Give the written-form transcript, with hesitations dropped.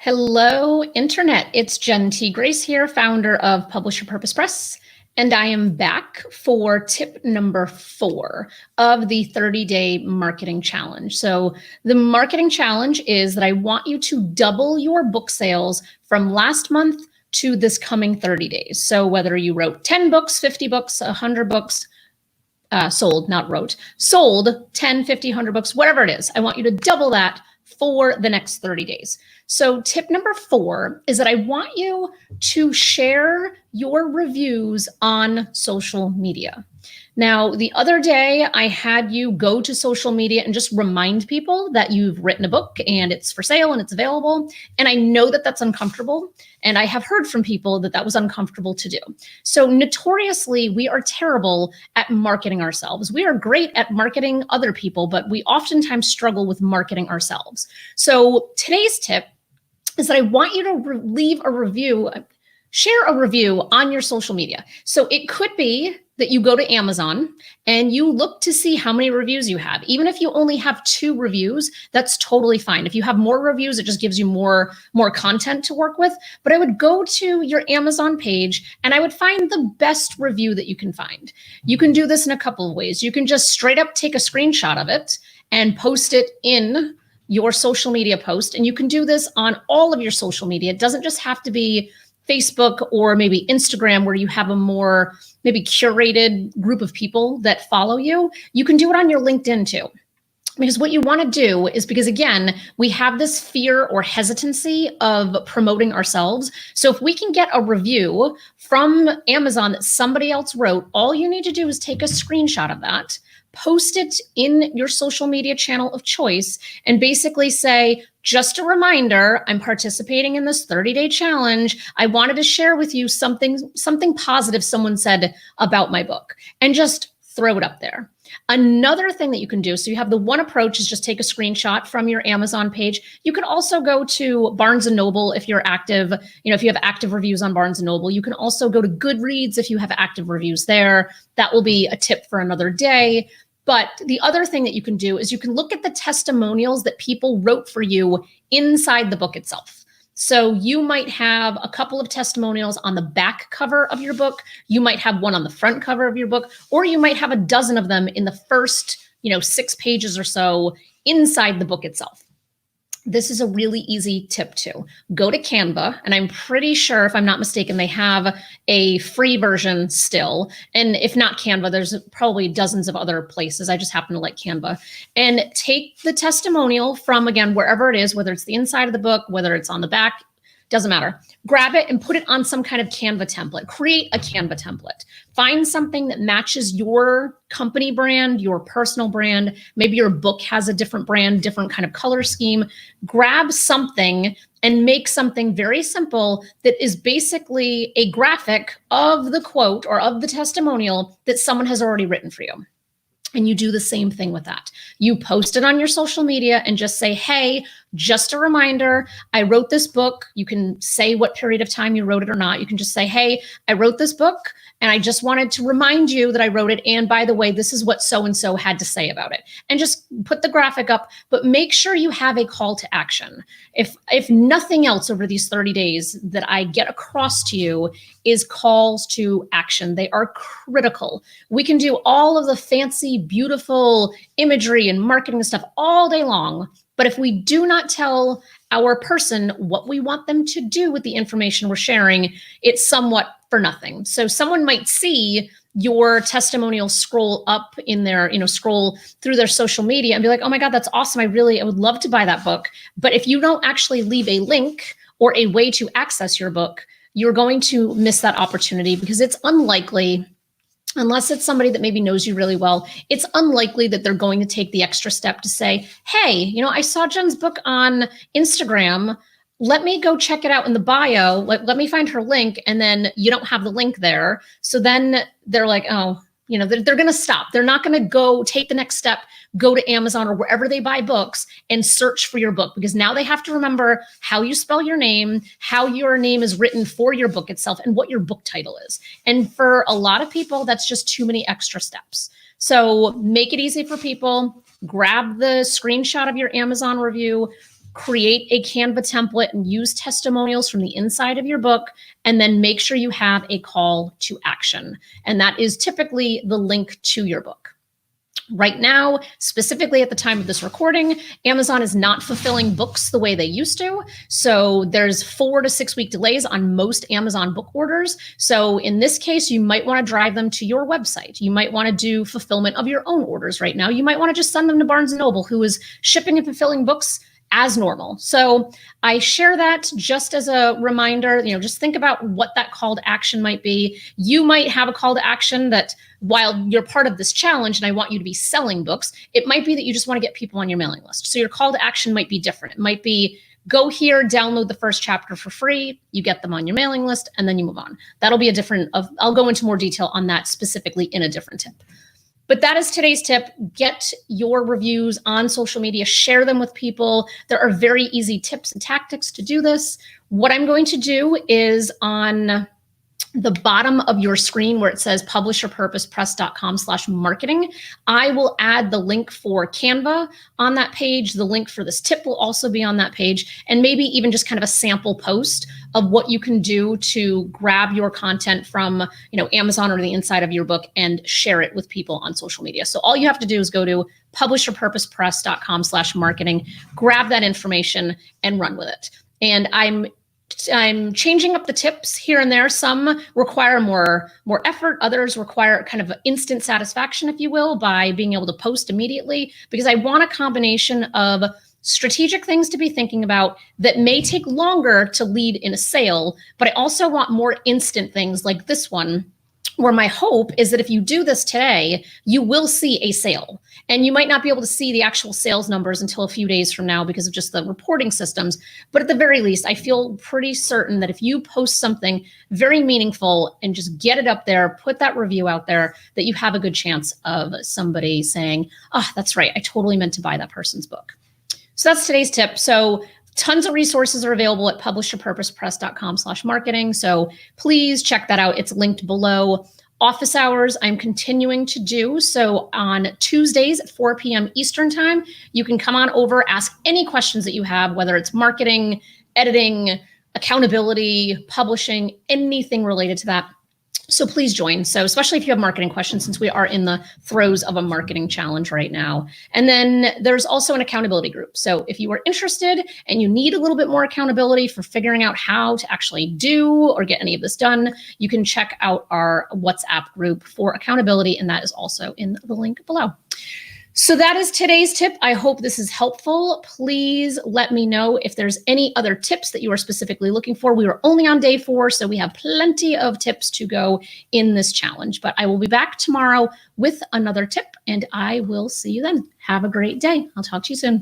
Hello, Internet. It's Jen T. Grace here, founder of Publish Your Purpose Press, and I am back for tip number 4 of the 30-day marketing challenge. So the marketing challenge is that I want you to double your book sales from last month to this coming 30 days. So whether you wrote 10 books, 50 books, 100 books, sold, not wrote, sold 10, 50, 100 books, whatever it is, I want you to double that for the next 30 days. So tip number 4 is that I want you to share your reviews on social media. Now, the other day I had you go to social media and just remind people that you've written a book and it's for sale and it's available. And I know that that's uncomfortable. And I have heard from people that that was uncomfortable to do. So notoriously, we are terrible at marketing ourselves. We are great at marketing other people, but we oftentimes struggle with marketing ourselves. So today's tip is that I want you to leave a review, share a review on your social media. So it could be that you go to Amazon and you look to see how many reviews you have. Even if you only have 2 reviews, that's totally fine. If you have more reviews, it just gives you more content to work with. But I would go to your Amazon page and I would find the best review that you can find. You can do this in a couple of ways. You can just straight up take a screenshot of it and post it in your social media post. And you can do this on all of your social media. It doesn't just have to be Facebook or maybe Instagram where you have a more maybe curated group of people that follow you. You can do it on your LinkedIn too. Because what you want to do is, because again, we have this fear or hesitancy of promoting ourselves. So if we can get a review from Amazon that somebody else wrote, all you need to do is take a screenshot of that, post it in your social media channel of choice, and basically say, just a reminder, I'm participating in this 30-day challenge. I wanted to share with you something positive someone said about my book, and just throw it up there. Another thing that you can do, so you have the one approach is just take a screenshot from your Amazon page. You can also go to Barnes & Noble if you're active, if you have active reviews on Barnes & Noble. You can also go to Goodreads if you have active reviews there. That will be a tip for another day. But the other thing that you can do is you can look at the testimonials that people wrote for you inside the book itself. So you might have a couple of testimonials on the back cover of your book. You might have one on the front cover of your book, or you might have a dozen of them in the first, 6 pages or so inside the book itself. This is a really easy tip too. Go to Canva, and I'm pretty sure, if I'm not mistaken, they have a free version still. And if not Canva, there's probably dozens of other places. I just happen to like Canva. And take the testimonial from, again, wherever it is, whether it's the inside of the book, whether it's on the back, doesn't matter. Grab it and put it on some kind of Canva template. Create a Canva template. Find something that matches your company brand, your personal brand. Maybe your book has a different brand, different kind of color scheme. Grab something and make something very simple that is basically a graphic of the quote or of the testimonial that someone has already written for you. And you do the same thing with that. You post it on your social media and just say, hey, just a reminder, I wrote this book. You can say what period of time you wrote it or not. You can just say, hey, I wrote this book and I just wanted to remind you that I wrote it. And by the way, this is what so-and-so had to say about it. And just put the graphic up, but make sure you have a call to action. If nothing else over these 30 days that I get across to you is calls to action. They are critical. We can do all of the fancy, beautiful imagery and marketing stuff all day long. But if we do not tell our person what we want them to do with the information we're sharing, it's somewhat for nothing. So someone might see your testimonial scroll up in their, scroll through their social media and be like, oh my God, that's awesome. I would love to buy that book. But if you don't actually leave a link or a way to access your book, you're going to miss that opportunity, because it's unlikely, unless it's somebody that maybe knows you really well, it's unlikely that they're going to take the extra step to say, hey, I saw Jen's book on Instagram. Let me go check it out in the bio. Let me find her link. And then you don't have the link there. So then they're like, oh, they're going to stop. They're not going to go take the next step, go to Amazon or wherever they buy books and search for your book, because now they have to remember how you spell your name, how your name is written for your book itself, and what your book title is. And for a lot of people, that's just too many extra steps. So make it easy for people. Grab the screenshot of your Amazon review, create a Canva template and use testimonials from the inside of your book, and then make sure you have a call to action. And that is typically the link to your book. Right now, specifically at the time of this recording, Amazon is not fulfilling books the way they used to. So there's 4 to 6 week delays on most Amazon book orders. So in this case, you might want to drive them to your website. You might want to do fulfillment of your own orders right now. You might want to just send them to Barnes & Noble, who is shipping and fulfilling books as normal. So I share that just as a reminder, just think about what that call to action might be. You might have a call to action that while you're part of this challenge and I want you to be selling books, it might be that you just want to get people on your mailing list. So your call to action might be different. It might be go here, download the first chapter for free, you get them on your mailing list, and then you move on. That'll be I'll go into more detail on that specifically in a different tip. But that is today's tip. Get your reviews on social media, share them with people. There are very easy tips and tactics to do this. What I'm going to do is on the bottom of your screen where it says publisherpurposepress.com/marketing, I will add the link for Canva on that page. The link for this tip will also be on that page, and maybe even just kind of a sample post of what you can do to grab your content from Amazon or the inside of your book and share it with people on social media. So all you have to do is go to publisherpurposepress.com/marketing, grab that information and run with it. And I'm changing up the tips here and there. Some require more effort. Others require kind of instant satisfaction, if you will, by being able to post immediately, because I want a combination of strategic things to be thinking about that may take longer to lead in a sale, but I also want more instant things like this one, where my hope is that if you do this today, you will see a sale. And you might not be able to see the actual sales numbers until a few days from now because of just the reporting systems. But at the very least, I feel pretty certain that if you post something very meaningful and just get it up there, put that review out there, that you have a good chance of somebody saying, oh, that's right, I totally meant to buy that person's book. So that's today's tip. So tons of resources are available at publisherpurposepress.com/marketing. So please check that out. It's linked below. Office hours I'm continuing to do. So on Tuesdays at 4 p.m. Eastern time, you can come on over, ask any questions that you have, whether it's marketing, editing, accountability, publishing, anything related to that. So please join. So especially if you have marketing questions, since we are in the throes of a marketing challenge right now. And then there's also an accountability group. So if you are interested and you need a little bit more accountability for figuring out how to actually do or get any of this done, you can check out our WhatsApp group for accountability. And that is also in the link below. So that is today's tip. I hope this is helpful. Please let me know if there's any other tips that you are specifically looking for. We are only on day 4, so we have plenty of tips to go in this challenge. But I will be back tomorrow with another tip, and I will see you then. Have a great day. I'll talk to you soon.